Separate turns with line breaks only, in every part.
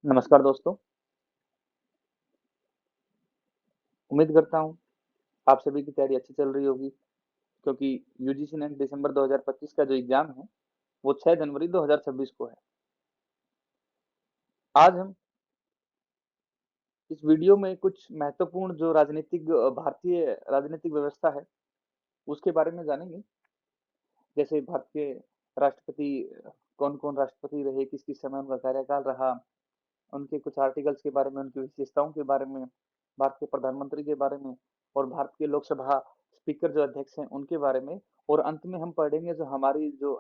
नमस्कार दोस्तों, उम्मीद करता हूँ आप सभी की तैयारी अच्छी चल रही होगी क्योंकि यूजीसी ने दिसंबर 2025 का जो एग्ज़ाम है, वो 6 जनवरी 2026 को है। आज हम इस वीडियो में कुछ महत्वपूर्ण जो भारतीय राजनीतिक व्यवस्था है, उसके बारे में जानेंगे। जैसे भारत के राष्ट्रपति कौन-कौन राष्ट्रपति रहे, किस-किस समय उनका कार्यकाल रहा, उनके कुछ आर्टिकल्स के बारे में, उनकी विशेषताओं के बारे में, भारत के प्रधानमंत्री के बारे में और भारत के लोकसभा स्पीकर जो अध्यक्ष हैं, उनके बारे में और अंत में हम पढ़ेंगे जो हमारी जो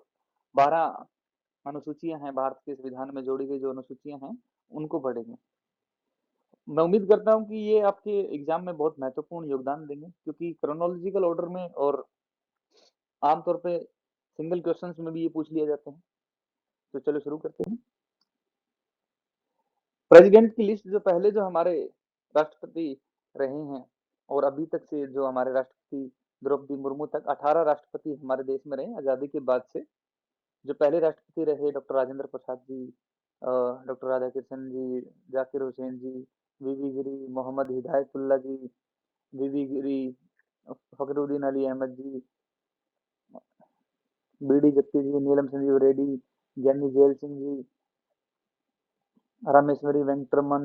12 अनुसूचियाँ हैं, भारत के संविधान में जोड़ी गई जो अनुसूचियाँ हैं, उनको पढ़ेंगे। मैं उम्मीद करता हूँ कि ये आपके एग्ज़ाम में बहुत महत्वपूर्ण योगदान देंगे क्योंकि क्रोनोलॉजिकल ऑर्डर में और आम तौर पे सिंगल क्वेश्चंस में भी ये पूछ लिया जाता है। तो चलो शुरू करते हैं। प्रेसिडेंट की लिस्ट जो हमारे राष्ट्रपति रहे हैं और अभी तक से जो हमारे राष्ट्रपति द्रौपदी मुर्मू तक 18 राष्ट्रपति हमारे देश में रहे आज़ादी के बाद से। जो पहले राष्ट्रपति रहे डॉक्टर राजेंद्र प्रसाद जी, डॉक्टर राधाकृष्णन जी, जाकिर हुसैन जी, वीवी गिरी, मोहम्मद हिदायतुल्लाह जी, वीवी गिरी, फखरुद्दीन अली अहमद जी, बीडी जत्ती जी, नीलम संजीव रेड्डी, ज्ञानी जैल सिंह जी, रामेश्वरी वेंकटरमन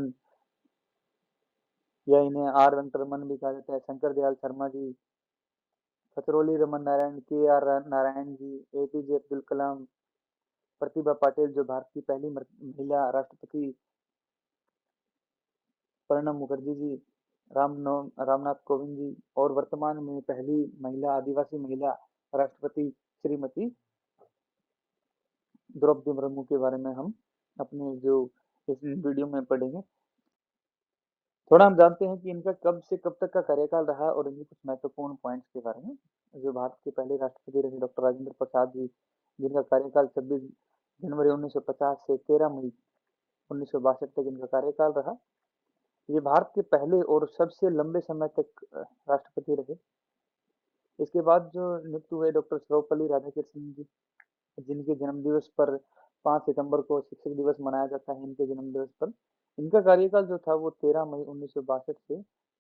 या इन्हें आर वेंकटरमन भी कहा जाता है, Shankar Dayal Sharma ji, खतरोली Raman Narayan, K R Narayan ji, APJ Abdul Kalam, Pratibha Patil जो भारत की पहली महिला राष्ट्रपति, प्रणब मुखर्जी जी, रामनाथ कोविंद जी और वर्तमान में पहली महिला आदिवासी महिला राष्ट्रपति श्रीमती द्रौपदी मुर्मू के बारे में हम अपने जो इस वीडियो में पढ़ेंगे। थोड़ा हम जानते हैं कि इनका कब से कब तक का कार्यकाल रहा और इनके कुछ महत्वपूर्ण पॉइंट्स के बारे में। जो भारत के पहले राष्ट्रपति रहे डॉक्टर राजेंद्र प्रसाद जी, जिनका कार्यकाल 26 जनवरी 1950 से 13 मई 1962 तक इनका कार्यकाल रहा। ये भारत के पहले और सबसे लंबे समय तक राष्ट्रपति रहे। इसके बाद जो नियुक्त हुए डॉक्टर सर्वपल्ली राधाकृष्णन जी, जिनके जन्म दिवस पर 5 सितंबर को शिक्षक दिवस मनाया जाता है इनके जन्म दिवस पर। इनका कार्यकाल जो था वो 13 मई 1962 से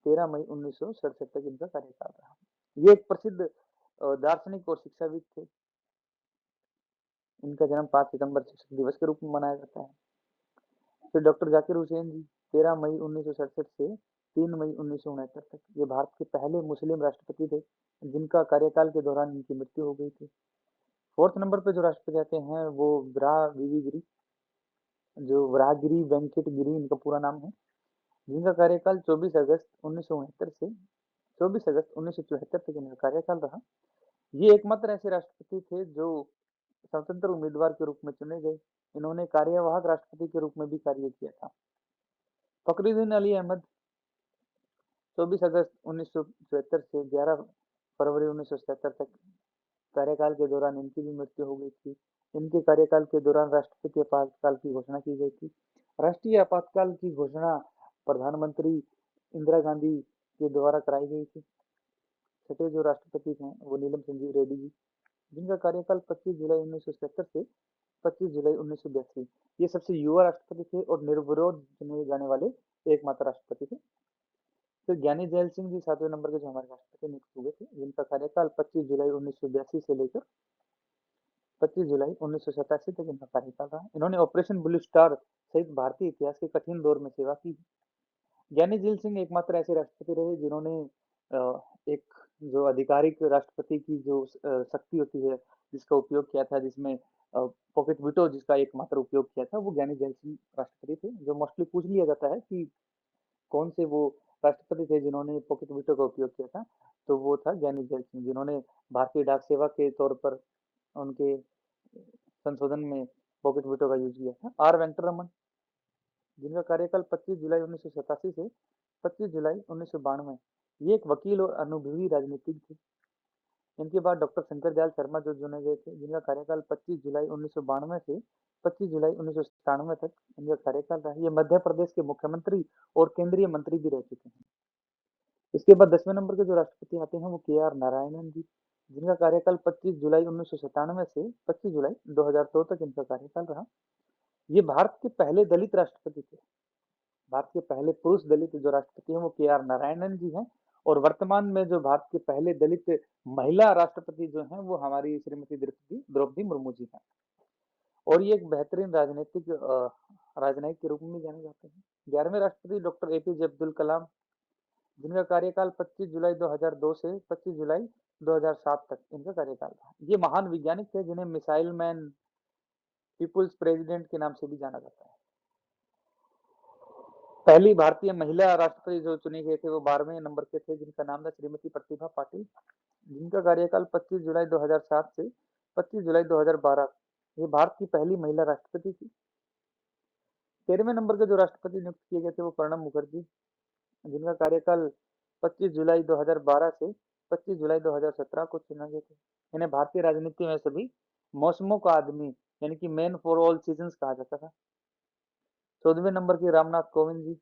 13 मई 1967 तक इनका कार्यकाल रहा। ये एक प्रसिद्ध दार्शनिक और शिक्षाविद थे। इनका जन्म 5 सितंबर शिक्षक दिवस के रूप में मनाया जाता है। फिर डॉक्टर जाकिर हुसैन जी 13 मई 1967 से 3 मई 1969 तक ये भारत के पहले मुस्लिम राष्ट्रपति थे, जिनका कार्यकाल के दौरान इनकी मृत्यु हो गई थी। फोर्थ नंबर पे जो राष्ट्रपति आते हैं वो विरा वीवी गिरी, जो वराहगिरी वेंकट गिरी इनका पूरा नाम है, जिनका कार्यकाल 24 अगस्त 1969 से 24 अगस्त 1974 तक इनका कार्यकाल रहा। ये एकमात्र ऐसे राष्ट्रपति थे जो स्वतंत्र उम्मीदवार के रूप में चुने गए। इन्होंने कार्यवाहक राष्ट्रपति के रूप में भी कार्य किया था। फखरुद्दीन अली अहमद 24 अगस्त 1974 से 11 फरवरी 1977 तक कार्यकाल के दौरान इनकी भी मृत्यु हो गई थी। इनके कार्यकाल के दौरान राष्ट्रपति आपातकाल की घोषणा की गई थी। राष्ट्रीय आपातकाल की घोषणा प्रधानमंत्री इंदिरा गांधी के द्वारा कराई गई थी। छठे जो राष्ट्रपति हैं वो नीलम संजीव रेड्डी जी, जिनका कार्यकाल 25 जुलाई 1970 से 25 जुलाई 1982। ये सबसे युवा राष्ट्रपति थे और निर्विरोध चुने जाने वाले एकमात्र राष्ट्रपति थे। फिर ज्ञानी जैल सिंह जी 7वें नंबर के जो हमारे राष्ट्रपति नियुक्त हुए थे, जिनका कार्यकाल 25 जुलाई 1982 से लेकर 25 जुलाई 1987 तक इनका कार्यकाल रहा। इन्होंने ऑपरेशन ब्लू स्टार सहित भारतीय इतिहास के कठिन दौर में सेवा की। ज्ञानी जैल सिंह एकमात्र ऐसे राष्ट्रपति रहे जिन्होंने एक जो आधिकारिक राष्ट्रपति की जो शक्ति होती है, जिसका उपयोग किया था, जिसमें पॉकेट वीटो जिसका एकमात्र उपयोग किया था, वो ज्ञानी जैल सिंह राष्ट्रपति थे। जो मोस्टली पूछ लिया जाता है कि कौन से वो राष्ट्रपति थे जिन्होंने पॉकेट वीटो का उपयोग किया था, तो वो था ज्ञानी जैल सिंह, जिन्होंने भारतीय डाक सेवा के तौर पर उनके संशोधन में पॉकेट वीटो का यूज किया था। आर वेंकटरमन, जिनका कार्यकाल 25 जुलाई 1987 से 25 जुलाई 1992। ये एक वकील और अनुभवी राजनीतिक थे। इनके बाद डॉक्टर शंकर दयाल शर्मा जो चुने गए थे, जिनका कार्यकाल 25 जुलाई 1992 से 25 जुलाई 1997 तक इनका कार्यकाल रहा। ये मध्य प्रदेश के मुख्यमंत्री और केंद्रीय मंत्री भी रह चुके हैं। इसके बाद 10वें नंबर के जो राष्ट्रपति आते हैं वो के आर नारायणन जी, जिनका कार्यकाल 25 जुलाई 1997 से 25 जुलाई 2002 तक इनका कार्यकाल रहा। ये भारत के पहले दलित राष्ट्रपति थे। भारत के पहले पुरुष दलित जो राष्ट्रपति हैं वो के.आर. नारायणन जी हैं और वर्तमान में जो भारत के पहले दलित महिला राष्ट्रपति जो हैं वो हमारी श्रीमती द्रौपदी द्रौपदी मुर्मू जी हैं। और ये एक बेहतरीन राजनयिक के रूप में जाने जाते हैं। 11वें राष्ट्रपति डॉक्टर एपीजे अब्दुल कलाम, जिनका कार्यकाल 25 जुलाई 2002 से 25 जुलाई 2007 तक इनका कार्यकाल था। ये महान वैज्ञानिक थे जिन्हें मिसाइल मैन, पीपुल्स प्रेसिडेंट के नाम से भी जाना जाता है। पहली भारतीय महिला राष्ट्रपति जो चुने गए थे वो 12वें नंबर के थे, जिनका नाम था श्रीमती प्रतिभा पाटिल, जिनका कार्यकाल 25 जुलाई 2007 से 25 जुलाई 2012। ये भारत की पहली महिला राष्ट्रपति थी। 13वें नंबर के जो राष्ट्रपति नियुक्त किए गए थे वो प्रणब मुखर्जी, जिनका कार्यकाल 25 जुलाई 2012 से 25 जुलाई 2017 को चुना गया था। इन्हें भारतीय राजनीति में सभी मौसमों का आदमी यानी कि मैन फॉर ऑल सीजन्स कहा जाता था। 14वें नंबर के रामनाथ कोविंद जी,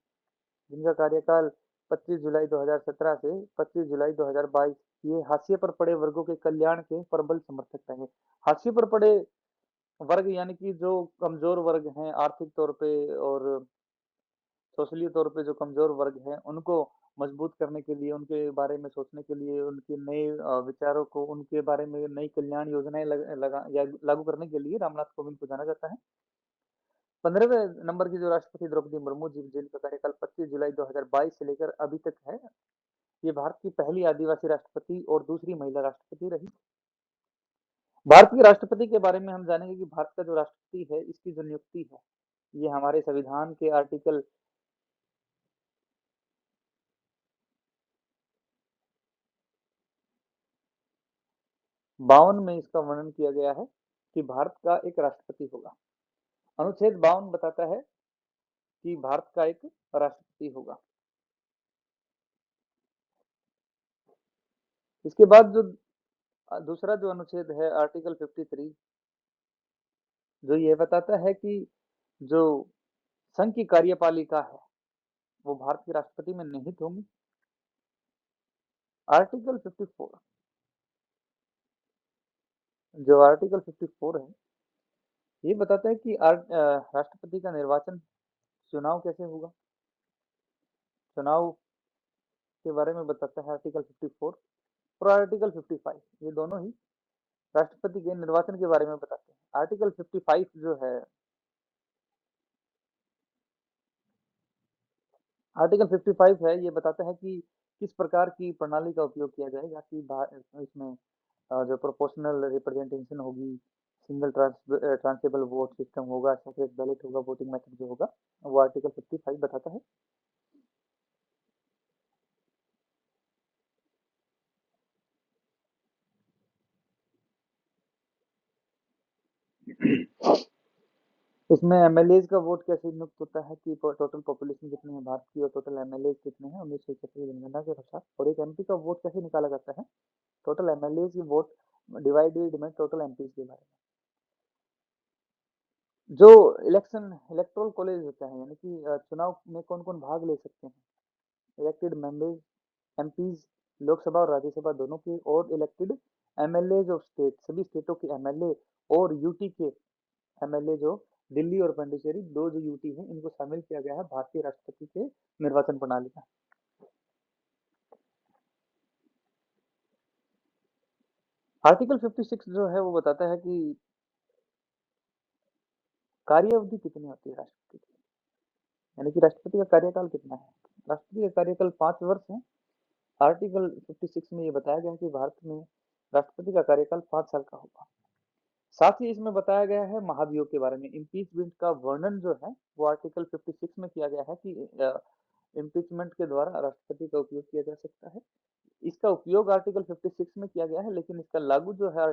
जिनका कार्यकाल 25 जुलाई 2017 से 25 जुलाई 2022। ये हाशिए पर पड़े वर्गों के कल्याण के प्रबल समर्थक रहे। हाशिए पर पड़े वर्ग यानी कि जो कमजोर वर्ग हैं आर्थिक तौर पे और सोशली तौर पे जो कमजोर वर्ग हैं उनको मजबूत करने के लिए, उनके बारे में सोचने के लिए, उनके नए विचारों को, उनके बारे में नई कल्याण योजनाएं लागू करने के लिए रामनाथ कोविंद को जाना जाता है। 15वें नंबर की जो राष्ट्रपति द्रौपदी मुर्मू जी, जिनका कार्यकाल 25 जुलाई 2022 से लेकर अभी तक है, ये भारत की पहली आदिवासी राष्ट्रपति और दूसरी महिला राष्ट्रपति रही। भारत के राष्ट्रपति के बारे में हम जानेंगे कि भारत का जो राष्ट्रपति है इसकी जो नियुक्ति है ये हमारे संविधान के आर्टिकल 52 में इसका वर्णन किया गया है कि भारत का एक राष्ट्रपति होगा। अनुच्छेद 52 बताता है कि भारत का एक राष्ट्रपति होगा। इसके बाद जो दूसरा जो अनुच्छेद है आर्टिकल 53, जो ये बताता है कि जो संघ की कार्यपालिका है वो भारत के राष्ट्रपति में निहित होंगी। आर्टिकल 54, जो आर्टिकल 54 है ये बताता है कि राष्ट्रपति का निर्वाचन चुनाव कैसे होगा। चुनाव के बारे में बताता है आर्टिकल 54 और आर्टिकल 55, ये दोनों ही राष्ट्रपति के निर्वाचन के बारे में बताते हैं। आर्टिकल 55 जो है, आर्टिकल 55 है ये बताता है कि किस प्रकार की प्रणाली का उपयोग किया जाएगा कि इसमें जो प्रोपोर्शनल रिप्रेजेंटेशन होगी, सिंगल ट्रांसेबल वोट सिस्टम होगा, सेपरेट बैलेट होगा, वोटिंग मेथड जो होगा वो आर्टिकल 55 बताता है। इसमें एमएलए का वोट कैसे नियुक्त होता है कि टोटल पॉपुलेशन कितनी है भारत की और टोटल एमएलए कितने हैं 1971 की जनगणना के अनुसार। और एक एमपी का वोट कैसे निकाला जाता है, टोटल एमएलए की वोट डिवाइडेड में टोटल एमपी के बारे में। जो इलेक्टोरल कॉलेज होता है यानी कि चुनाव में कौन कौन भाग ले सकते हैं, इलेक्टेड मेंबर्स, एमपीज, लोकसभा और राज्यसभा दोनों के, और इलेक्टेड एमएलए ऑफ स्टेट, सभी स्टेटों के एमएलए, और यूटी के एमएलए जो दिल्ली और पांडिचेरी दो जो यूटी है इनको शामिल किया गया है भारतीय राष्ट्रपति के निर्वाचन प्रणाली में। आर्टिकल 56 जो है वो बताता है कि कार्य अवधि कितनी होती है राष्ट्रपति की, यानी कि राष्ट्रपति का कार्यकाल कितना है। राष्ट्रपति का कार्यकाल 5 वर्ष है। आर्टिकल 56 में ये बताया गया है कि भारत में राष्ट्रपति का कार्यकाल 5 साल का होगा। साथ ही इसमें बताया गया है महाभियोग के बारे में। इम्पीचमेंट का वर्णन जो है वो आर्टिकल 56 में किया गया है कि इम्पीचमेंट के द्वारा राष्ट्रपति का उपयोग किया जा सकता है। इसका उपयोग आर्टिकल 56 में किया गया है, लेकिन इसका लागू जो है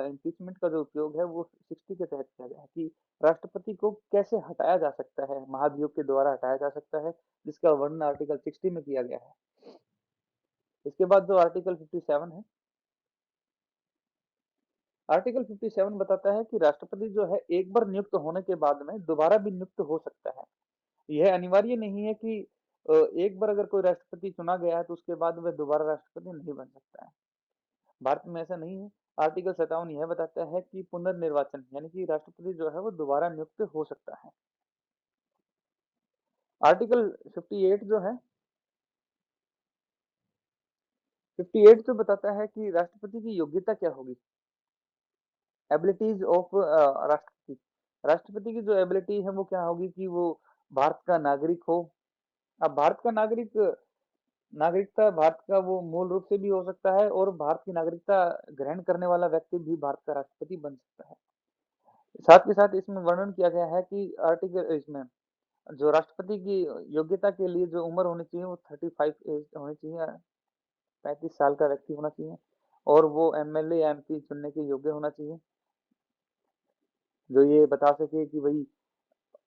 इम्पीचमेंट का जो उपयोग है वो 60 के तहत किया गया है कि राष्ट्रपति को कैसे हटाया जा सकता है, महाभियोग के द्वारा हटाया जा सकता है, जिसका वर्णन आर्टिकल 60 में किया गया है। इसके बाद जो आर्टिकल 57 है, आर्टिकल 57 बताता है कि राष्ट्रपति जो है एक बार नियुक्त होने के बाद में दोबारा भी नियुक्त हो सकता है। यह अनिवार्य नहीं है कि एक बार अगर कोई राष्ट्रपति चुना गया है तो उसके बाद वह दोबारा राष्ट्रपति नहीं बन सकता है। भारत में ऐसा नहीं है। आर्टिकल 57 यह बताता है कि पुनर्निर्वाचन यानी कि राष्ट्रपति जो है वो दोबारा नियुक्त हो सकता है। आर्टिकल 58 जो है 58 जो बताता है कि राष्ट्रपति की योग्यता क्या होगी। एबिलिटीज ऑफ राष्ट्रपति। राष्ट्रपति की जो एबिलिटी है वो क्या होगी कि वो भारत का नागरिक हो। अब भारत का नागरिकता भारत का वो मूल रूप से भी हो सकता है और भारत की नागरिकता ग्रहण करने वाला व्यक्ति भी भारत का राष्ट्रपति बन सकता है। साथ के साथ इसमें वर्णन किया गया है कि आर्टिकल इसमें जो राष्ट्रपति की योग्यता के लिए जो उम्र होनी चाहिए वो 35 एज होनी चाहिए, 35 साल का व्यक्ति होना चाहिए और वो एमएलए या एमपी चुनने के योग्य होना चाहिए, जो ये बता सके कि भाई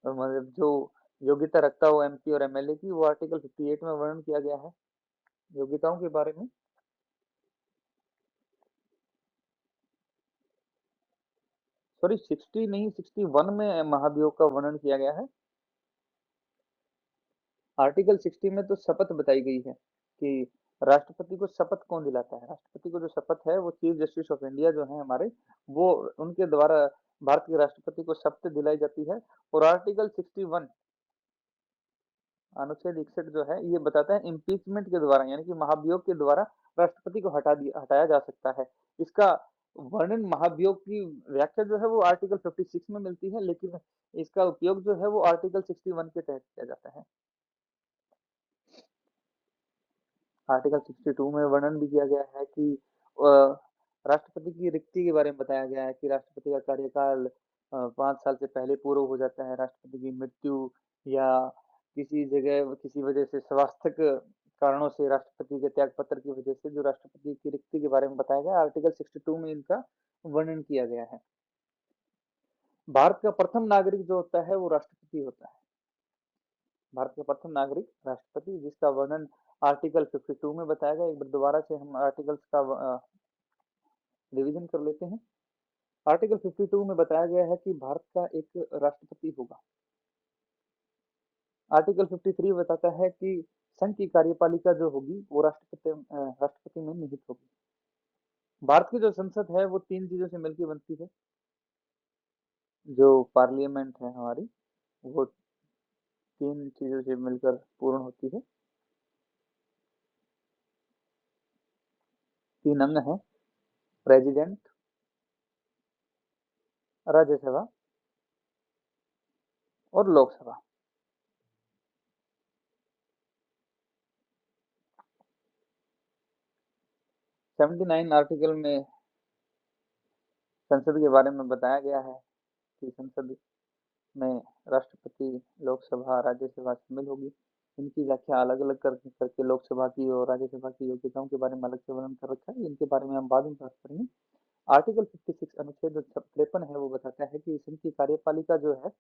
मतलब जो योग्यता रखता हो एमपी और एमएलए की, वो आर्टिकल 58 में वर्णन किया गया है योग्यताओं के बारे में। सॉरी 60 नहीं 61 में महाभियोग का वर्णन किया गया है। आर्टिकल 60 में तो शपथ बताई गई है कि राष्ट्रपति को शपथ कौन दिलाता है। राष्ट्रपति को जो शपथ है वो चीफ जस्टिस ऑफ इंडिया जो है हमारे, वो उनके द्वारा भारत के राष्ट्रपति को शपथ दिलाई जाती है। और आर्टिकल 61 अनुच्छेद 61 जो है ये बताता है इम्पीचमेंट के द्वारा यानी कि महाभियोग के द्वारा राष्ट्रपति को हटाया जा सकता है। इसका वर्णन महाभियोग की व्याख्या जो है वो आर्टिकल 56 में मिलती है, लेकिन इसका उपयोग जो है वो आर्टिकल 61 के तहत किया जाता है। आर्टिकल 62 में वर्णन भी किया गया है कि राष्ट्रपति की रिक्ति के बारे में बताया गया है कि राष्ट्रपति का कार्यकाल 5 साल से पहले पूरा हो जाता है। राष्ट्रपति की मृत्यु या किसी जगह किसी वजह से स्वास्थ्य कारणों से राष्ट्रपति के त्याग पत्र की वजह से जो राष्ट्रपति की रिक्ति के बारे में बताया गया, आर्टिकल 62 में इनका वर्णन किया गया है। भारत का प्रथम नागरिक जो होता है वो राष्ट्रपति होता है। भारत का प्रथम नागरिक राष्ट्रपति, जिसका वर्णन आर्टिकल 52 में बताया गया। एक बार दोबारा से हम आर्टिकल्स का रिवीजन कर लेते हैं। आर्टिकल 52 में बताया गया है कि भारत का एक राष्ट्रपति होगा। आर्टिकल 53 बताता है कि संघ की कार्यपालिका जो होगी वो राष्ट्रपति में निहित होगी। भारत की जो संसद है वो 3 चीजों से मिलकर बनती है। जो पार्लियामेंट है हमारी, वो 3 चीजों से मिलकर पूर्ण होती है। 3 अंग हैं, प्रेसिडेंट, राज्यसभा और लोकसभा। 79 आर्टिकल में संसद के बारे में बताया गया है कि संसद में राष्ट्रपति, लोकसभा, राज्यसभा शामिल होगी। इनकी व्याख्या अलग अलग करके लोकसभा की और राज्यसभा की योग्यताओं के बारे में अलग से वर्णन कर रखा है। इनके बारे में हम बाद में बात करेंगे। आर्टिकल 56 अनुच्छेद 53 है वो बताता है कि संघ की कार्यपालिका जो है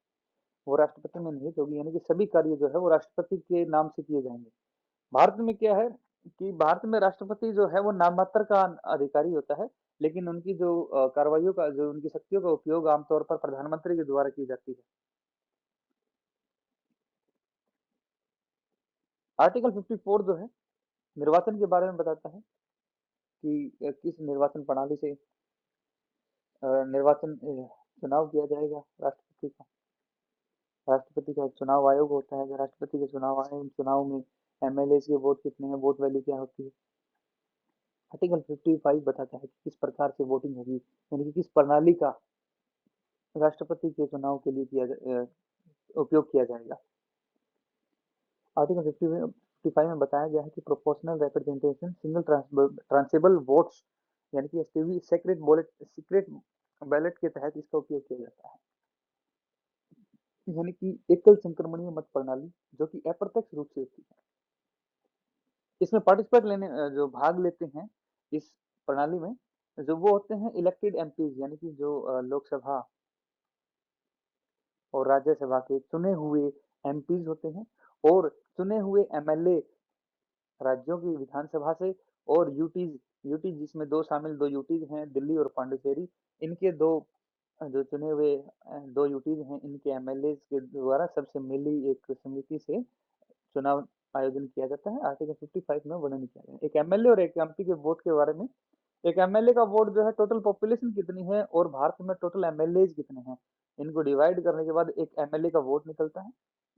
वो राष्ट्रपति में निहित होगी, यानी कि सभी कार्य जो है वो राष्ट्रपति के नाम से किए जाएंगे। भारत में क्या है कि भारत में राष्ट्रपति जो है वो नाम मात्र का अधिकारी होता है, लेकिन उनकी जो कार्रवाइयों का जो उनकी शक्तियों का उपयोग आमतौर पर प्रधानमंत्री के द्वारा की जाती है। आर्टिकल 54 जो है निर्वाचन के बारे में बताता है कि किस निर्वाचन प्रणाली से निर्वाचन चुनाव किया जाएगा राष्ट्रपति का। राष्ट्रपति का एक चुनाव आयोग होता है, जो राष्ट्रपति के चुनाव आए उन चुनाव में एमएलए के वोट कितने हैं, वोट वैल्यू क्या होती है। आर्टिकल 55 बताता है कि किस प्रकार से वोटिंग होगी, यानी कि किस प्रणाली का राष्ट्रपति के चुनाव के लिए उपयोग किया जाएगा। आर्टिकल 55 में बताया गया है कि प्रोपोर्शनल रिप्रेजेंटेशन सिंगल ट्रांसेबल वोट्स यानी कि एसटीवी सीक्रेट बैलेट के तहत इसका उपयोग किया जाता है। यानी कि एकल संक्रमणीय मत प्रणाली जो कि अप्रत्यक्ष रूप से होती है। इसमें पार्टिसिपेट जो भाग लेते हैं इस प्रणाली में, जो वो होते हैं इलेक्टेड एमपीज यानी कि जो लोकसभा और राज्यसभा के चुने हुए एमपीज होते हैं, और चुने हुए एमएलए राज्यों की विधानसभा से, और यूटीज यूटी जिसमें दो यूटीज हैं, दिल्ली और पांडिचेरी, इनके दो जो चुने हुए 2 यूटीज हैं, इनके एमएलए के द्वारा सबसे मिली एक समिति से चुनाव आयोजन किया जाता है। आर्टिकल 55 में वर्णन किया गया है। एक एमएलए और एक एमपी के वोट के बारे में एक एमएलए का वोट जो है टोटल पॉपुलेशन कितनी है और भारत में टोटल एमएलए कितने हैं, इनको डिवाइड करने के बाद एक एमएलए का वोट निकलता है।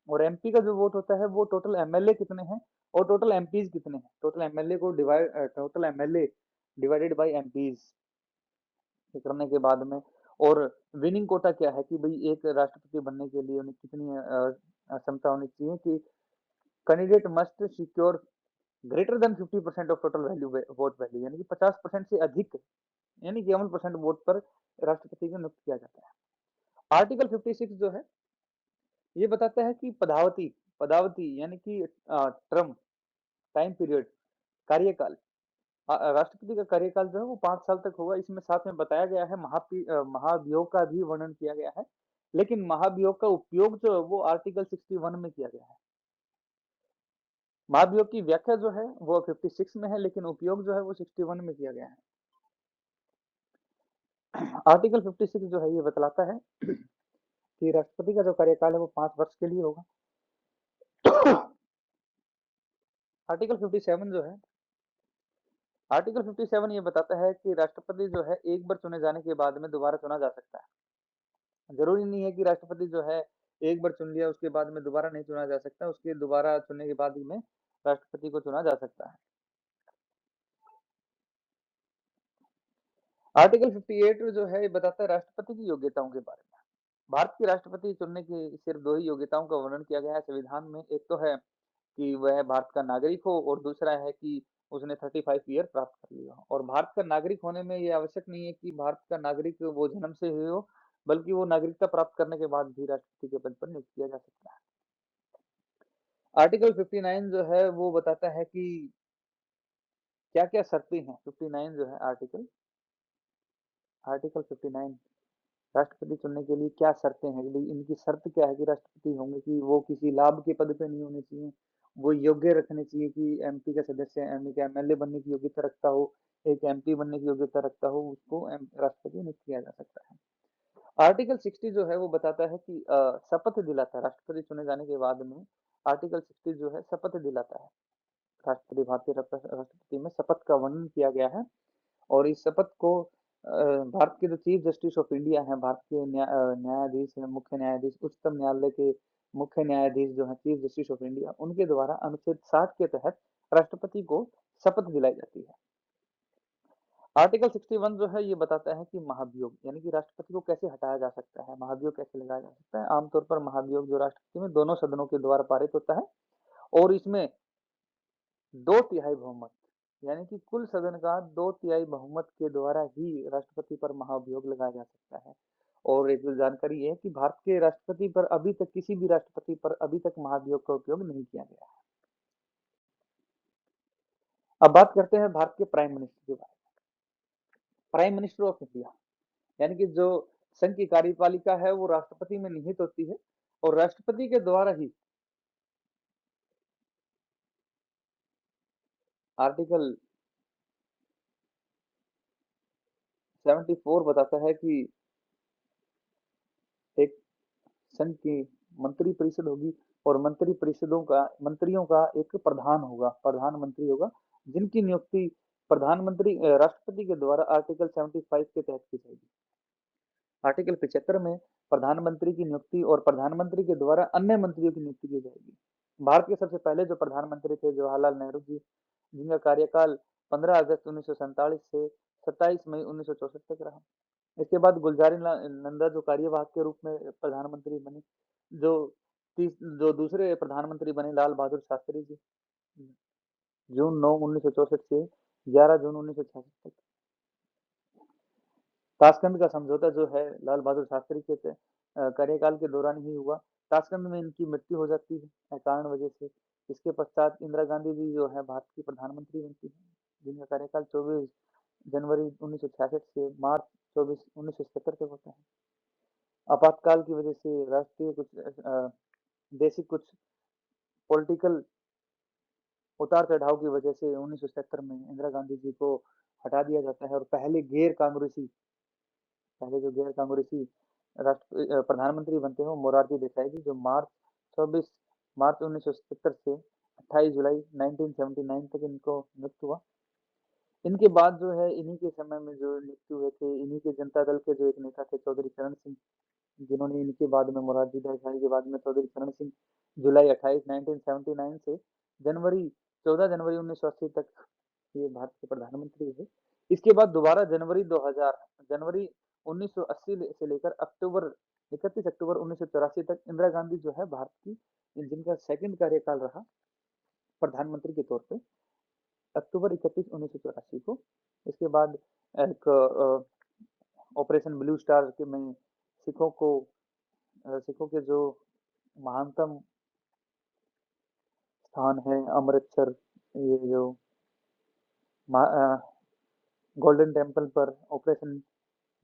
और एमपी का जो वोट होता है वो टोटल एमएलए कितने हैं और टोटल एमपीज कितने हैं, टोटल एमएलए को total MLA divided by MPs करने के बाद में। और विनिंग कोटा क्या है कि भाई एक राष्ट्रपति बनने के लिए उन्हें कितनी क्षमता होनी चाहिए कि candidate must secure greater than 50% of total value vote value, यानी कि 50% से अधिक, यानी कि 51% वोट पर राष्ट्रपति को नियुक्त किया जाता है। आर्टिकल 56 जो है ये बताता है कि पदावती पदावती यानी कि टर्म, टाइम पीरियड, कार्यकाल, राष्ट्रपति का कार्यकाल जो है वो 5 साल तक होगा। इसमें साथ में बताया गया है महाभियोग का भी वर्णन किया गया है, लेकिन महाभियोग का उपयोग जो है वो आर्टिकल 61 में किया गया है। महाभियोग की व्याख्या जो है वो 56 में है, लेकिन उपयोग जो है वो 61 में किया गया है। आर्टिकल 56 जो है ये बतलाता है कि राष्ट्रपति का जो कार्यकाल है वो 5 वर्ष के लिए होगा। आर्टिकल 57 जो है, आर्टिकल 57 ये बताता है कि राष्ट्रपति जो है एक बार चुने जाने के बाद में दोबारा चुना जा सकता है। जरूरी नहीं है कि राष्ट्रपति जो है एक बार चुन लिया उसके बाद में दोबारा नहीं चुना जा सकता, उसके दोबारा चुनने के बाद ही में राष्ट्रपति को चुना जा सकता है। आर्टिकल 58 जो है ये बताता है राष्ट्रपति की योग्यताओं के बारे में। भारत के राष्ट्रपति चुनने की सिर्फ 2 ही योग्यताओं का वर्णन किया गया है संविधान में। एक तो है कि वह भारत का नागरिक हो और दूसरा है कि उसने 35 ईयर प्राप्त कर लिया हो। और भारत का नागरिक होने में ये आवश्यक नहीं है कि भारत का नागरिक वो जन्म से हुए हो, बल्कि वो नागरिकता प्राप्त करने के बाद भी राष्ट्रपति के पद पर नियुक्त किया जा सकता है। आर्टिकल 59 जो है वो बताता है कि क्या क्या शर्तें हैं। 59 जो है आर्टिकल आर्टिकल 59 राष्ट्रपति चुनने के लिए क्या शर्तें हैं, भाई इनकी शर्त क्या है कि राष्ट्रपति होंगे कि वो किसी लाभ के पद पे नहीं होने चाहिए, वो योग्य रखने चाहिए कि एमपी का सदस्य एमपी का एमएलए बनने की योग्यता रखता हो, एक एमपी बनने की योग्यता रखता हो, उसको राष्ट्रपति नियुक्त किया जा सकता है। आर्टिकल 60 जो है वो बताता है कि शपथ दिलाता है राष्ट्रपति चुने जाने के बाद में। आर्टिकल 60 जो है शपथ दिलाता है राष्ट्रपति, भारतीय राष्ट्रपति में शपथ का वर्णन किया गया है। और इस शपथ को भारत के जो चीफ जस्टिस ऑफ इंडिया हैं, भारत के न्यायाधीश हैं, मुख्य न्यायाधीश, उच्चतम न्यायालय के मुख्य न्यायाधीश जो हैं चीफ जस्टिस ऑफ इंडिया, उनके द्वारा अनुच्छेद 60 के तहत राष्ट्रपति को शपथ दिलाई जाती है। आर्टिकल 61 जो है ये बताता है कि महाभियोग यानी कि राष्ट्रपति को कैसे हटाया जा सकता है, महाभियोग कैसे लगाया जा सकता है। आमतौर पर महाभियोग जो राष्ट्रपति में दोनों सदनों के द्वारा पारित होता है और इसमें 2/3 बहुमत यानी कि कुल सदन का 2/3 बहुमत के द्वारा ही राष्ट्रपति पर महाभियोग लगाया जा सकता है। और एक जानकारी है कि भारत के राष्ट्रपति पर अभी तक किसी भी राष्ट्रपति पर अभी तक महाभियोग का उपयोग नहीं किया गया है। अब बात करते हैं भारत के प्राइम मिनिस्टर के बारे में। प्राइम मिनिस्टर ऑफ इंडिया यानी कि जो संघ की कार्यपालिका है वो राष्ट्रपति में निहित होती है और राष्ट्रपति के द्वारा ही आर्टिकल 74 बताता है कि एक संघ की मंत्री परिषद होगी और मंत्रियों का एक प्रधान होगा, प्रधानमंत्री होगा, जिनकी नियुक्ति प्रधानमंत्री राष्ट्रपति के द्वारा आर्टिकल 75 के तहत की जाएगी। आर्टिकल 75 में प्रधानमंत्री की नियुक्ति और प्रधानमंत्री के द्वारा अन्य मंत्रियों की नियुक्ति की जाएगी। भारत के सबसे पहले जो प्रधानमंत्री थे जवाहरलाल नेहरू जी, जिनका कार्यकाल 15 अगस्त 1947 से 27 मई 1964 तक रहा। इसके बाद गुलजारी नंदा जो कार्यवाहक के रूप में प्रधानमंत्री बने। जो जो दूसरे प्रधानमंत्री बने लाल बहादुर शास्त्री जी, जून 9 1964 से 11 जून 1966 तक। ताशकंद का समझौता जो है लाल बहादुर शास्त्री के कार्यकाल के दौरान ही हुआ। ताशकंद में इनकी मृत्यु हो जाती है अकारण वजह से। इसके पश्चात इंदिरा गांधी जी जो है भारत की प्रधानमंत्री बनती है, जिनका कार्यकाल 24 जनवरी 1966 से मार्च 24 1977 तक होता है। आपातकाल की वजह से राष्ट्रीय कुछ बेसिक कुछ पॉलिटिकल उतार चढ़ाव की वजह से 1977 में इंदिरा गांधी जी को हटा दिया जाता है और पहले जो गैर कांग्रेसी प्रधानमंत्री बनते हैं वो मोरारजी देसाई जी, जो 24 मार्च 1977 से 28 जुलाई 1979 तक इनको नियुक्त हुआ। इनके बाद जो है इन्हीं के समय में जो मृत्यु हुए थे, इन्हीं के जनता दल के जो एक नेता थे चौधरी चरण सिंह, जिन्होंने इनके बाद में मोरारजी देसाई के बाद में चौधरी चरण सिंह जुलाई 28 1979 से जनवरी 14 जनवरी 1980 तक ये भारत के प्रधानमंत्री थे। इसके बाद दोबारा जनवरी 1980 से लेकर अक्टूबर 31 अक्टूबर 1984 तक इंदिरा गांधी जो है भारत की, जिनका सेकंड कार्यकाल रहा प्रधानमंत्री के तौर पे, अक्टूबर 31 1984 को। इसके बाद एक ऑपरेशन ब्लू स्टार के में सिखों को सिखों के जो महानतम स्थान है अमृतसर, ये जो गोल्डन टेम्पल पर ऑपरेशन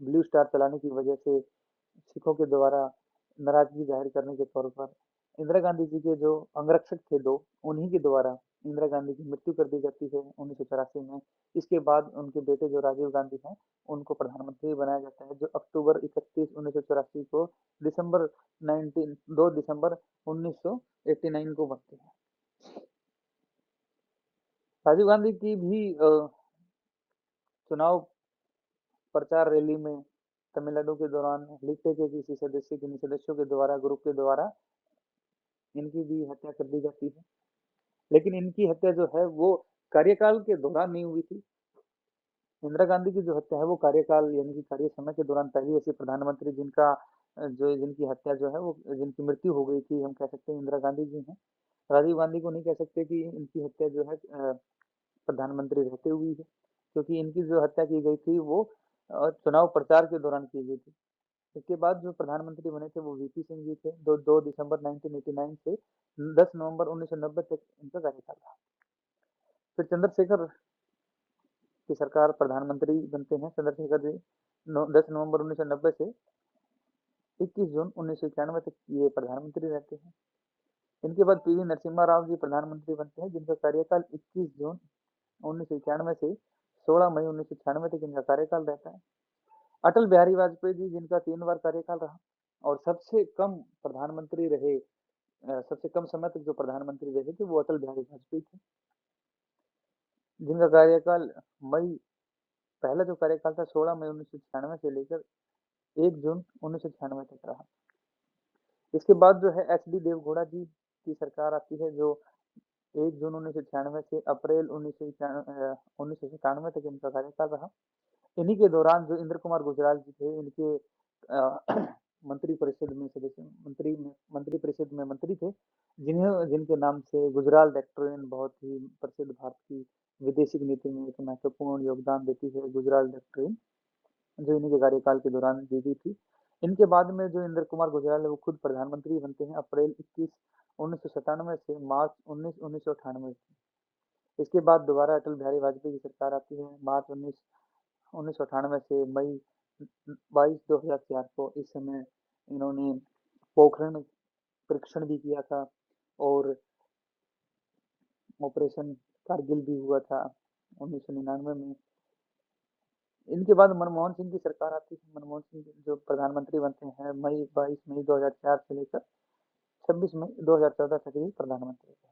ब्लू स्टार चलाने की वजह से सिखों के द्वारा नाराजगी जाहिर करने के तौर पर इंदिरा गांधी जी के जो अंगरक्षक थे दो, उन्हीं के द्वारा इंदिरा गांधी की मृत्यु कर दी जाती है 1984 में। इसके बाद उनके बेटे जो राजीव गांधी हैं, उनको प्रधानमंत्री बनाया जाता है, जो अक्टूबर 31 1984 को दिसंबर 19 2 दिसंबर 1989 को बनते हैं। राजीव गांधी की भी चुनाव प्रचार रैली में तमिलनाडु के दौरान लिट्टे के किसी सदस्यों के द्वारा, ग्रुप के द्वारा इनकी भी हत्या कर दी जाती है। लेकिन इनकी हत्या जो है वो कार्यकाल के दौरान नहीं हुई थी। इंदिरा गांधी की जो हत्या है वो कार्यकाल यानी कि कार्य समय के दौरान पहली ऐसी प्रधानमंत्री जिनकी हत्या जो है वो जिनकी मृत्यु हो गई थी, हम कह सकते हैं इंदिरा गांधी जी हैं। राजीव गांधी को नहीं कह सकते कि इनकी हत्या जो है प्रधानमंत्री रहते हुई है, क्योंकि इनकी जो हत्या की गई थी वो चुनाव प्रचार के दौरान की गई थी। इसके बाद जो प्रधानमंत्री बने थे वो वीपी सिंह जी थे। 2 दिसंबर 1989 से 10 नवंबर 1990 तक इनका कार्यकाल रहा। फिर चंद्रशेखर की सरकार प्रधानमंत्री बनते हैं। चंद्रशेखर जी 10 नवंबर 1990 से 21 जून 1991 तक ये प्रधानमंत्री रहते हैं। इनके बाद पीवी नरसिम्हा राव जी प्रधानमंत्री बनते हैं, जिनका कार्यकाल 21 जून 1991 से 16 मई 1996 तक इनका कार्यकाल रहता है। अटल बिहारी वाजपेयी जी, जिनका 3 बार कार्यकाल रहा और सबसे कम समय तक जो प्रधानमंत्री रहे थे वो अटल बिहारी वाजपेयी थे, जिनका कार्यकाल मई पहला जो कार्यकाल था 16 मई 1996 से लेकर 1 जून 1996 तक रहा। इसके बाद जो है एच डी देवगौड़ा जी की सरकार आती है, जो 1 जून 1996 से अप्रैल 1997 तक इनका कार्यकाल रहा। इन्हीं के दौरान जो इंद्र कुमार गुजराल जी थे, इनके मंत्री परिषद में सदस्य मंत्री परिषद में मंत्री थे, जिनके नाम से गुजराल डॉक्ट्रिन बहुत ही प्रसिद्ध, भारत की विदेशी नीति में एक महत्वपूर्ण योगदान देती है गुजराल डॉक्ट्रिन, जो इन्हीं के कार्यकाल के दौरान दी गई थी। इनके बाद में जो इंद्र कुमार गुजराल है वो खुद प्रधानमंत्री बनते हैं अप्रैल 21 1997 से मार्च 1998। इसके बाद दोबारा अटल बिहारी वाजपेयी की सरकार आती है मार्च 1998 से मई 22 2004 को। इस समय इन्होंने पोखरण परीक्षण भी किया था और ऑपरेशन कारगिल भी हुआ था 1999 में। इनके बाद मनमोहन सिंह की सरकार आती है। मनमोहन सिंह जो प्रधानमंत्री बनते हैं 22 मई 2004 से लेकर 26 मई 2014 तक ही प्रधानमंत्री रहे।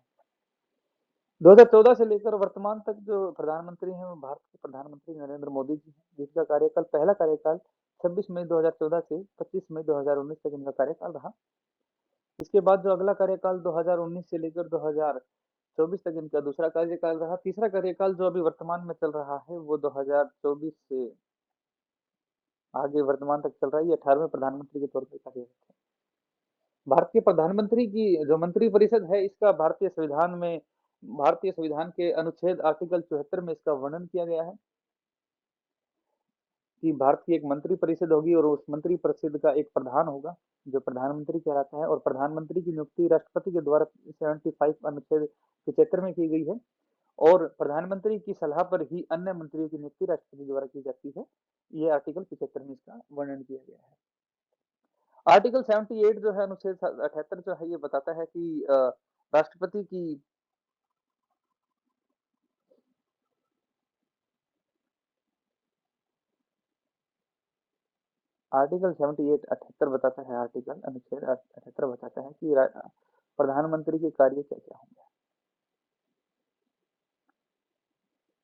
2014 से लेकर वर्तमान तक जो प्रधानमंत्री हैं वो भारत के प्रधानमंत्री नरेंद्र मोदी जी हैं, जिसका कार्यकाल पहला कार्यकाल 26 मई 2014 से 25 मई 2019 तक इनका कार्यकाल रहा। इसके बाद जो अगला कार्यकाल 2019 से लेकर 2024 तक इनका दूसरा कार्यकाल रहा। तीसरा कार्यकाल जो अभी वर्तमान में चल रहा है वो 2024 से आगे वर्तमान तक चल रहा है। ये 18वें प्रधानमंत्री के तौर पर कार्यरत है। भारत के प्रधानमंत्री की जो मंत्री परिषद है, इसका भारतीय संविधान के अनुच्छेद आर्टिकल 74 में इसका वर्णन किया गया है कि भारत की एक मंत्री परिषद होगी और उस मंत्री परिषद का एक प्रधान होगा, जो प्रधानमंत्री कहलाता है, और प्रधानमंत्री की नियुक्ति राष्ट्रपति के द्वारा 75 अनुच्छेद 75 में की गई है और प्रधानमंत्री की सलाह पर ही अन्य मंत्रियों की नियुक्ति राष्ट्रपति द्वारा की जाती है। ये आर्टिकल 75 में इसका वर्णन किया गया है। आर्टिकल 78 जो है, अनुच्छेद 78 जो है, ये बताता है कि राष्ट्रपति की आर्टिकल 78 78 बताता है, आर्टिकल अनुच्छेद 78 बताता है कि प्रधानमंत्री के कार्य क्या क्या होंगे।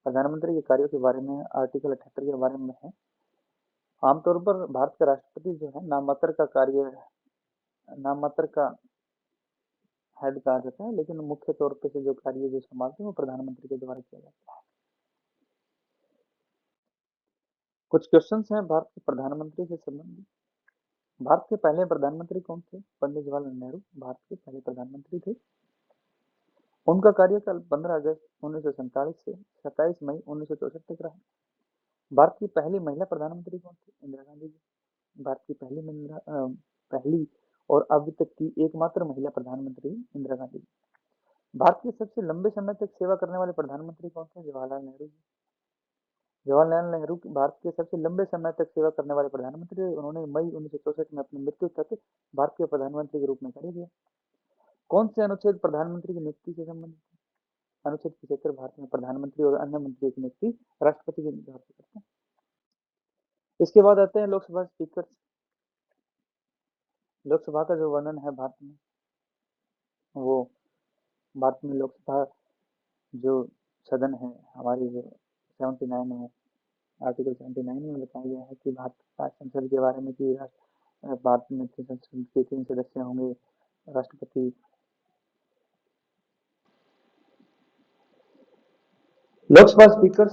प्रधानमंत्री के कार्यों के बारे में आर्टिकल 78 के बारे में है। आमतौर पर भारत का राष्ट्रपति जो है नाममात्र का हेड कहा जाता है, लेकिन मुख्य तौर पे से जो कार्य जो संभालते हैं वो प्रधानमंत्री के द्वारा किया जाता है। कुछ क्वेश्चंस हैं भारत के प्रधानमंत्री से संबंधित। भारत के पहले प्रधानमंत्री कौन थे? पंडित जवाहरलाल नेहरू भारत के पहले प्रधानमंत्री थे। उनका कार्यकाल 15 अगस्त 1947 से 27 मई 1964 तक रहा। भारत की पहली महिला प्रधानमंत्री कौन थी? इंदिरा गांधी जी। भारत की पहली और अभी तक की एकमात्र महिला प्रधानमंत्री इंदिरा गांधी जी। भारत के सबसे लंबे समय तक सेवा करने वाले प्रधानमंत्री कौन थे? जवाहरलाल नेहरू जी। जवाहरलाल नेहरू भारत के सबसे लंबे समय तक सेवा करने वाले प्रधानमंत्री थे। उन्होंने मई 1964 में अपनी मृत्यु तक भारत के प्रधानमंत्री के रूप में कार्य किया। कौन से अनुच्छेद प्रधानमंत्री की नियुक्ति से संबंधित है? अनुच्छेद 75 भारत में प्रधानमंत्री और अन्य मंत्रियों की नियुक्ति राष्ट्रपति के द्वारा करते हैं। इसके बाद आते हैं लोकसभा स्पीकर। लोकसभा का जो वर्णन है भारत में, वो भारत में लोकसभा जो सदन है हमारी जो 79 में आर्टिकल 79 में बताया गया है कि भारत संसद के बारे में कि भारत में संसद के 3 सदस्य होंगे, राष्ट्रपति। लोकसभा स्पीकर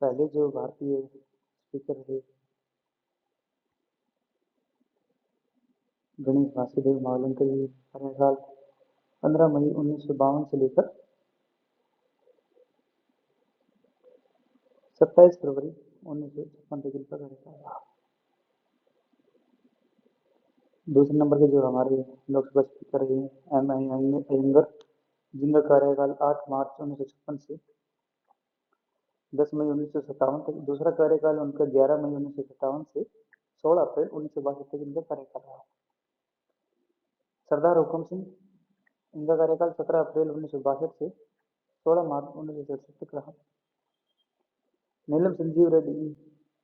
पहले जो भारतीय स्पीकर थे गणेश वासुदेव मावलंकर जी, कार्यकाल 15 मई 1952 से लेकर 27 फरवरी 1956 तक इनका कार्यकाल रहा। दूसरे नंबर के जो हमारे लोकसभा स्पीकर हैं एम आई अयंगर, जिनका कार्यकाल 8 मार्च 1956 से 10 मई 1957 तक। दूसरा कार्यकाल उनका 11 मई 1957 से 16 अप्रैल 1962 तक इनका कार्यकाल रहा। सरदार हुकुम सिंह, इनका कार्यकाल 17 अप्रैल 1962 से 16 मार्च 1967 तक रहा। नीलम संजीव रेड्डी,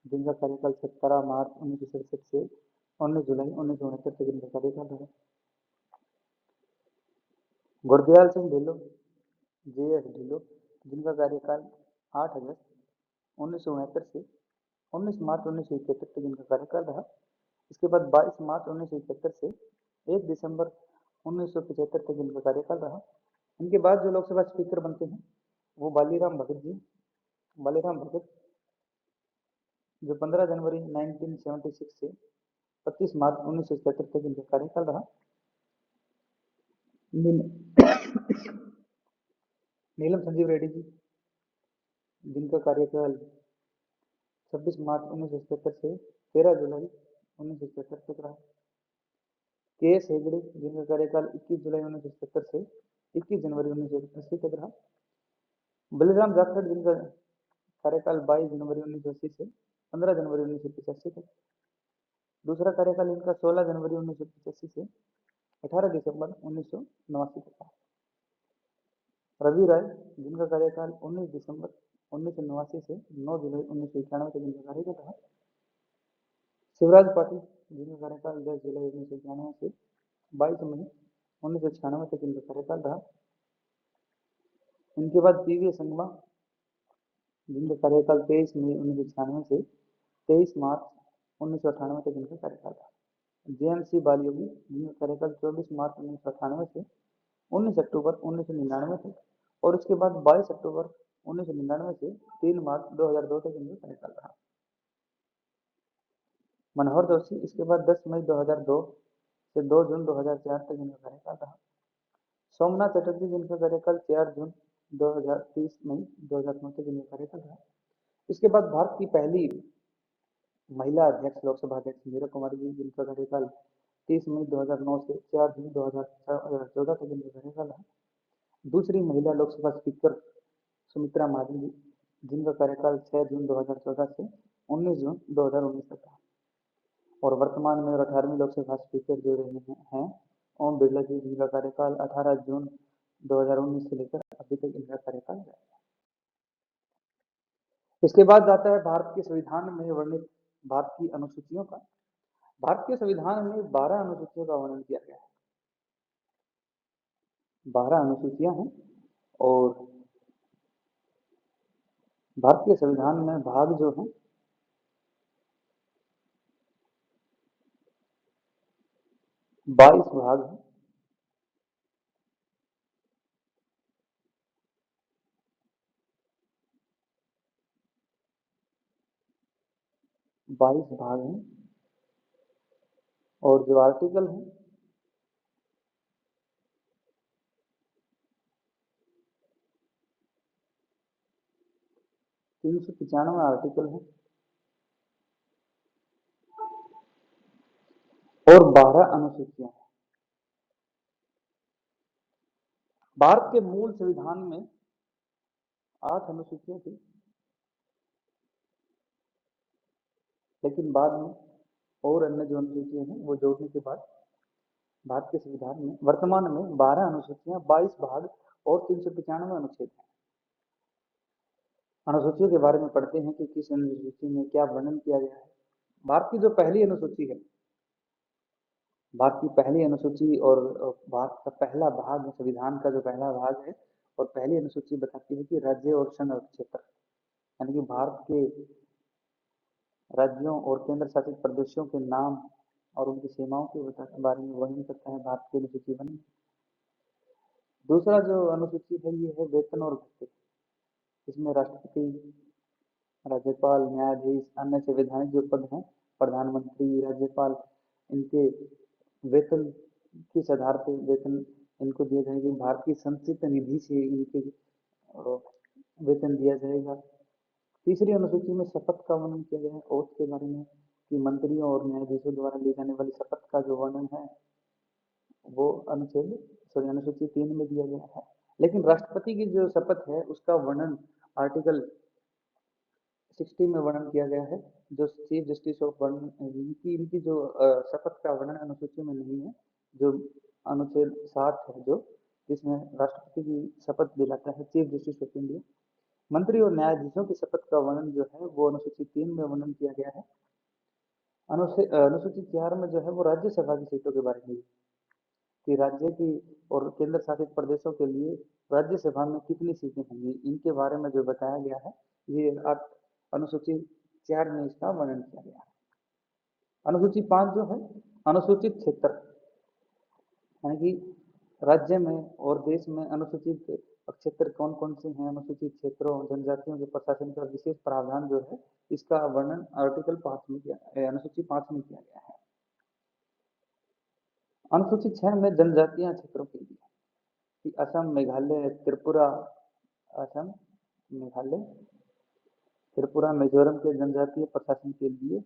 जिनका कार्यकाल 17 मार्च 1967 से 19 जुलाई 1969 तक इनका कार्यकाल रहा। गुरदयाल सिंह ढिल्लों, JS ढिल्लों, जिनका कार्यकाल 8 अगस्त 1969 से 19 मार्च 1971 तक इनका कार्यकाल रहा। इसके बाद 22 मार्च 1971 से 1 दिसंबर 1975 तक इनका कार्यकाल रहा। इनके बाद जो लोकसभा स्पीकर बनते हैं वो बालीराम भगत जी। बालीराम भगत जो 15 जनवरी 1976 से 25 मार्च 1977 तक इनका कार्यकाल रहा। नीलम संजीव रेड्डी जी, जिनका कार्यकाल 26 मार्च 1977 से 13 जुलाई 1977 तक रहा। KS हेगड़े, जिनका कार्यकाल 21 जुलाई 1977 से 21 जनवरी 1980 तक रहा। बलिराम जाखड़, जिनका कार्यकाल 22 जनवरी 1980 से 15 जनवरी 1985 तक। दूसरा कार्यकाल इनका 16 जनवरी 1985 से 18 दिसंबर 1989 तक था। रवि राय, जिनका कार्यकाल 19 दिसंबर 1989 से 9 जुलाई 1991 तक इनका कार्यकाल रहा। शिवराज पाटिल, जिनका कार्यकाल 10 जुलाई 1991 से 22 मई 1996 तक इनका कार्यकाल रहा। इनके बाद PV संगमा, जिनका कार्यकाल 23 मई 1996 से 23 मार्च 1998 तक इनका कार्यकाल रहा। JMC बालयोगी, जिनका कार्यकाल 24 मार्च 1998 से 19 अक्टूबर 1999 तक, और उसके बाद 22 अक्टूबर 1999 से 3 मार्च 2002 तक इनका कार्यकाल रहा। मनोहर जोशी, इसके बाद 10 मई 2002 से 2 जून 2004 तक इनका कार्यकाल रहा। सोमनाथ चटर्जी, जिनका कार्यकाल 4 जून 2030 मई 2009 तक इनका कार्यकाल रहा। इसके बाद भारत की पहली महिला अध्यक्ष लोकसभा अध्यक्ष मीरा कुमारी जी, जिनका कार्यकाल 30 मई 2009 से 4 जून 2014 तक इनका कार्यकाल रहा। दूसरी महिला लोकसभा स्पीकर सुमित्रा महाजन जी, जिनका कार्यकाल 6 जून 2014 से 19 जून 2019 तक रहा। और वर्तमान में 18वीं लोकसभा स्पीकर जो रहे हैं ओम बिरला जी, जिनका कार्यकाल 18 जून 2019 से लेकर अभी तक इनका कार्यकाल है। इसके बाद आता है भारत के संविधान में वर्णित भारत की अनुसूचियों का। भारत के संविधान में 12 अनुसूचियों का वर्णन किया गया है। 12 अनुसूचियां हैं। और भारतीय संविधान में भाग जो है 22 भाग हैं। 22 भाग हैं। और जो आर्टिकल है 395 आर्टिकल है और 12 अनुसूचियां हैं। भारत के मूल संविधान में 8 अनुसूचियां थी, लेकिन बाद में और अन्य जो अनुसूचियां हैं वो जोड़ने के बाद भारत के संविधान में वर्तमान में 12 अनुसूचियां, 22 भाग और 395 अनुच्छेद हैं। अनुसूचियों के बारे में पढ़ते हैं कि किस अनुसूची में क्या वर्णन किया गया है। भारत की जो पहली अनुसूची है, भारत की पहली अनुसूची और भारत का पहला भाग, संविधान का जो पहला भाग है और पहली अनुसूची बताती है कि राज्य और संघ क्षेत्र, यानी कि भारत के राज्यों और केंद्र शासित प्रदेशों के नाम और उनकी सीमाओं के बारे में वर्णन करता है भारत की अनुसूची बनी। दूसरा जो अनुसूची है ये है वेतन और भत्ते। इसमें राष्ट्रपति, राज्यपाल, न्यायाधीश, अन्य संवैधानिक जो पद हैं, प्रधानमंत्री, राज्यपाल, इनके वेतन किस आधार पर वेतन इनको दिया जाएगा, भारत की संचित निधि से इनके वेतन दिया जाएगा। तीसरी अनुसूची में शपथ का वर्णन किया गया है, ओथ के बारे में, कि मंत्रियों और न्यायाधीशों द्वारा ली जाने वाली शपथ का जो वर्णन है वो अनुसूची 3 में दिया गया है। लेकिन राष्ट्रपति की जो शपथ है उसका वर्णन आर्टिकल 60 में वर्णन किया गया है, जो चीफ जस्टिस ऑफ वर्णन इनकी जो शपथ का वर्णन अनुसूची में नहीं है। जो अनुच्छेद 60 है जो, जिसमें राष्ट्रपति की शपथ दिलाता है चीफ जस्टिस ऑफ इंडिया। मंत्री और न्यायाधीशों की शपथ का वर्णन जो है वो अनुसूची 3 में वर्णन किया गया है। अनुसूची 4 में जो है वो राज्यसभा की सीटों के बारे में, कि राज्य की और केंद्र शासित प्रदेशों के लिए राज्यसभा में कितनी सीटें होंगी, इनके बारे में जो बताया गया है, ये अनुसूची 4 में इसका वर्णन किया गया है। अनुसूची 5 जो है अनुसूचित क्षेत्र, यानी कि राज्य में और देश में अनुसूचित क्षेत्र कौन कौन से हैं, अनुसूचित क्षेत्रों जनजातियों के प्रशासन का विशेष प्रावधान जो है, इसका वर्णन आर्टिकल 5 में किया, अनुसूची 5 में किया गया है। अनुसूची 6 में जनजातीय क्षेत्रों के लिए, कि असम, मेघालय, त्रिपुरा, असम, मेघालय, त्रिपुरा, मिजोरम के जनजातीय प्रशासन के लिए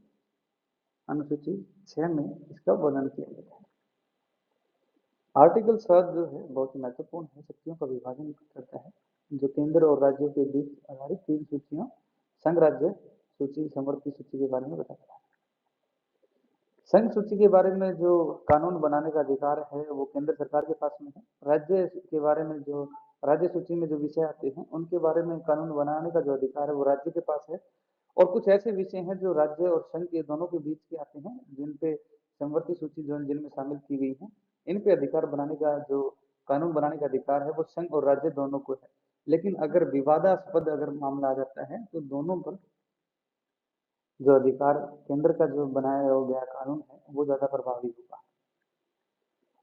अनुसूची 6 में इसका वर्णन किया गया है। आर्टिकल 7 जो है बहुत ही महत्वपूर्ण है, शक्तियों का विभाजन करता है, जो केंद्र और राज्यों के बीच आधारित 3 सूचियों, संघ राज्य सूची, समवर्ती सूची के बारे में बताता है। संघ सूची के बारे में जो कानून बनाने का अधिकार है वो केंद्र सरकार के पास में है। राज्य के बारे में जो राज्य सूची में जो विषय आते हैं उनके बारे में कानून बनाने का जो अधिकार है वो राज्य के पास है। और कुछ ऐसे विषय हैं जो राज्य और संघ के दोनों के बीच के आते हैं, जिन पे समवर्ती सूची जो जिनमें शामिल की गई है, इन पे अधिकार बनाने का जो कानून बनाने का अधिकार है वो संघ और राज्य दोनों को है। लेकिन अगर विवादास्पद अगर मामला आ जाता है तो दोनों पर जो अधिकार केंद्र का जो बनाया गया कानून है वो ज्यादा प्रभावी होगा।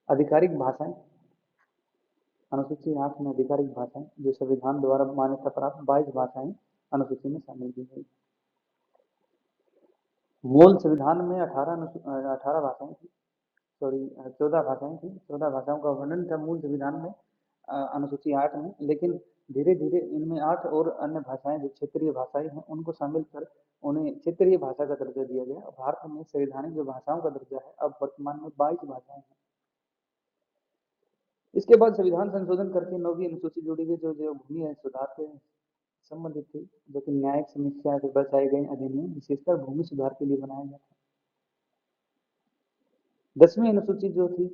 आधिकारिक भाषाएं, अनुसूची 8 में आधिकारिक भाषाएं जो संविधान द्वारा मान्यता प्राप्त 22 भाषाएं अनुसूची में शामिल की गई। मूल संविधान में 18 भाषाएं थी, सॉरी 14 भाषाएं थी, 14 भाषाओं का वर्णन था मूल संविधान में अनुसूची 8 में। लेकिन धीरे धीरे इनमें 8 और अन्य भाषाएं जो क्षेत्रीय भाषाएं हैं उनको शामिल कर उन्हें क्षेत्रीय भाषा का दर्जा दिया गया। भारत में संवैधानिक जो भाषाओं का दर्जा है अब वर्तमान में 22 भाषाएं हैं। इसके बाद संविधान संशोधन करके 9वीं अनुसूची जोड़ी गई, जो भूमि सुधार से संबंधित थी, जो कि न्यायिक समस्या से बचाए गए अधिनियम विशेषकर भूमि सुधार के लिए बनाया गया था। 10वीं अनुसूची जो थी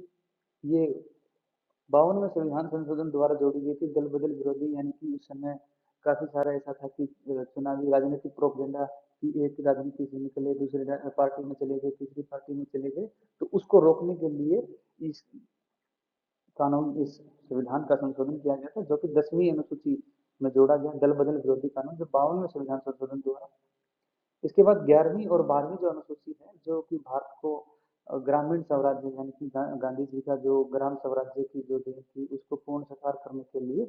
ये 52 में संविधान संशोधन द्वारा जोड़ी गई थी, दल बदल विरोधी, यानी कि उस समय काफी सारा ऐसा था कि चुनावी राजनीतिक प्रोपेगेंडा कि एक राजनीति से निकले दूसरे पार्टी में चले गए, तीसरी पार्टी में चले गए, तो उसको रोकने के लिए इस कानून, इस संविधान का संशोधन किया गया था, जो कि 10वीं अनुसूची में जोड़ा गया दल बदल विरोधी कानून, जो 52वें संविधान संशोधन द्वारा। इसके बाद 11वीं और 12वीं जो अनुसूची है, जो कि भारत को ग्रामीण स्वराज्य यानी कि गांधी जी का जो ग्राम स्वराज्य की जो देन थी उसको पूर्ण साकार करने के लिए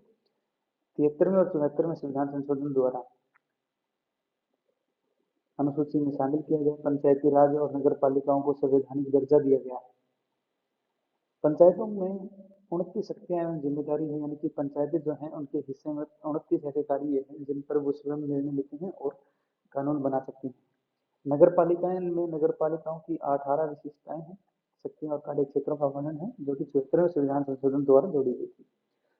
73वें और 74वें संविधान संशोधन द्वारा अनुसूची में शामिल किया गया। पंचायती राज और नगर पालिकाओं को संवैधानिक दर्जा दिया गया। पंचायतों में 29 शक्तियां एवं जिम्मेदारी है, यानी कि पंचायतें जो हैं उनके हिस्से में 29 ऐसे कार्य हैं जिन पर वो स्वयं निर्णय लेते हैं और कानून बना सकते हैं। नगर पालिकाएं में नगर पालिकाओं की 18 विशिष्टताएं हैं, शक्तियां और कार्य क्षेत्रों का वर्णन है, जो कि 76वें संविधान संशोधन द्वारा जोड़ी गई थी।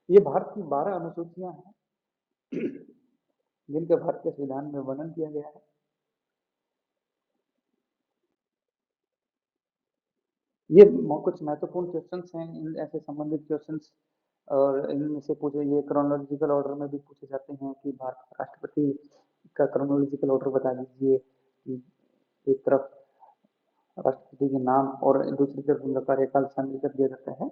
ये भारत की 12 अनुसूचियां हैं जिनका भारत के संविधान में वर्णन किया गया है। ये कुछ महत्वपूर्ण क्वेश्चंस हैं, इन ऐसे संबंधित क्वेश्चंस, और इनमें से पूछे, ये क्रोनोलॉजिकल ऑर्डर में भी पूछे जाते हैं कि भारत के राष्ट्रपति का क्रोनोलॉजिकल ऑर्डर बता दीजिए, कि एक तरफ राष्ट्रपति के नाम और दूसरी तरफ उनका कार्यकाल शामिल कर दिया जाता है।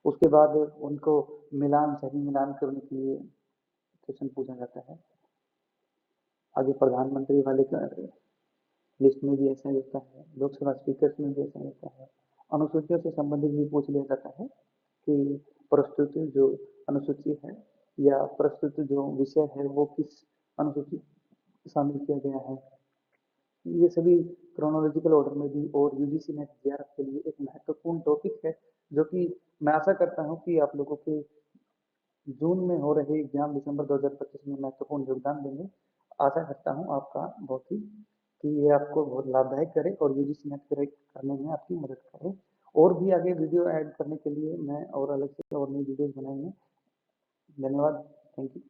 उसके बाद उनको मिलान, सही मिलान करने के लिए क्वेश्चन पूछा जाता है। आगे प्रधानमंत्री वाले लिस्ट में भी ऐसा ही होता है, लोकसभा स्पीकर में भी ऐसा ही होता है। अनुसूचियों से संबंधित भी पूछ लिया जाता है कि प्रस्तुत जो अनुसूची है या प्रस्तुत जो विषय है वो किस अनुसूची शामिल किया गया है। ये सभी क्रोनोलॉजिकल ऑर्डर में भी और यूजीसी नेट जेआरएफ के लिए एक महत्वपूर्ण टॉपिक है, जो कि मैं आशा करता हूँ कि आप लोगों के जून में हो रहे एग्जाम दिसंबर 2025 में महत्वपूर्ण योगदान देंगे। आशा करता हूँ आपका बहुत ही, कि ये आपको बहुत लाभदायक करे और यूजीसी नेट क्रैक करने में आपकी मदद करे। और भी आगे वीडियो ऐड करने के लिए मैं और अलग से और नई वीडियोस बनाएंगे। धन्यवाद। Thank you.